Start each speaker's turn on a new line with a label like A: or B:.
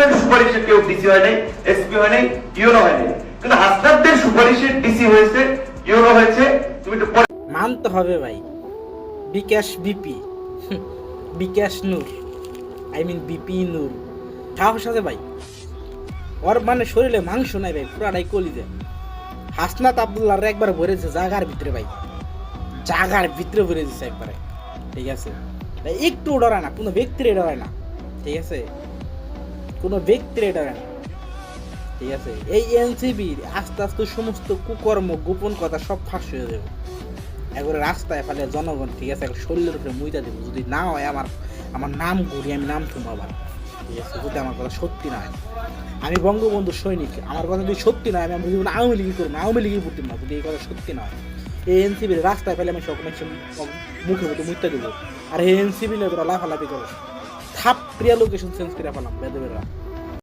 A: একজনের সুপারিশে কেউ ডিসি হয় নাই, এসপি হয় নাই, ইউনো হয় নাই, কিন্তু হাসনাতদের সুপারিশে ডিসি হয়েছে, ইউনো হয়েছে। তুমি একটু
B: মানতে হবে ভাই, বিকাশ বিপি, বিকাশ নূর, বিপি নূর সাহস আছে ভাই। ওর মানে শরীরে মাংস নাই ভাই, পুরাটাই কলিজে। হাসনাত আব্দুল্লাহ একবার ভরেছে জাগার ভিতরে ভাই, জাগার ভিতরে ভরে দিচ্ছে একবারে, ঠিক আছে। একটু ডরায় না, কোনো ব্যক্তির ডরায় না, ঠিক আছে, কোনো ব্যক্তির ডরায় না, ঠিক আছে। এই এনসিবির আস্তে আস্তে সমস্ত কুকর্ম গোপন কথা সব ফাঁস হয়ে যাবে একবারে রাস্তায় ফেলে জনগণ, ঠিক আছে, শরীরের উপরে মুইতা দেবো। যদি না হয় আমার নাম ঘুরি, আমি নাম থুম আবার, ঠিক আছে, যদি আমার কথা সত্যি না হয়। আমি বঙ্গবন্ধু সৈনিক, আমার কথা যদি সত্যি নয়, আমি জীবনে আওয়ামী লীগই করবো, আওয়ামী লীগই পড়তাম না যদি এই কথা সত্যি না হয়। এই এনসিবির রাস্তায় ফেলে আমি সব মুখে মতো মুইতা দেবো। আর এই এনসিবি নিয়ে তোরা লাফালাফি করো, থাপ প্রিয়া লোকেশন চেঞ্জ করে ফেলাম বেদবেরা।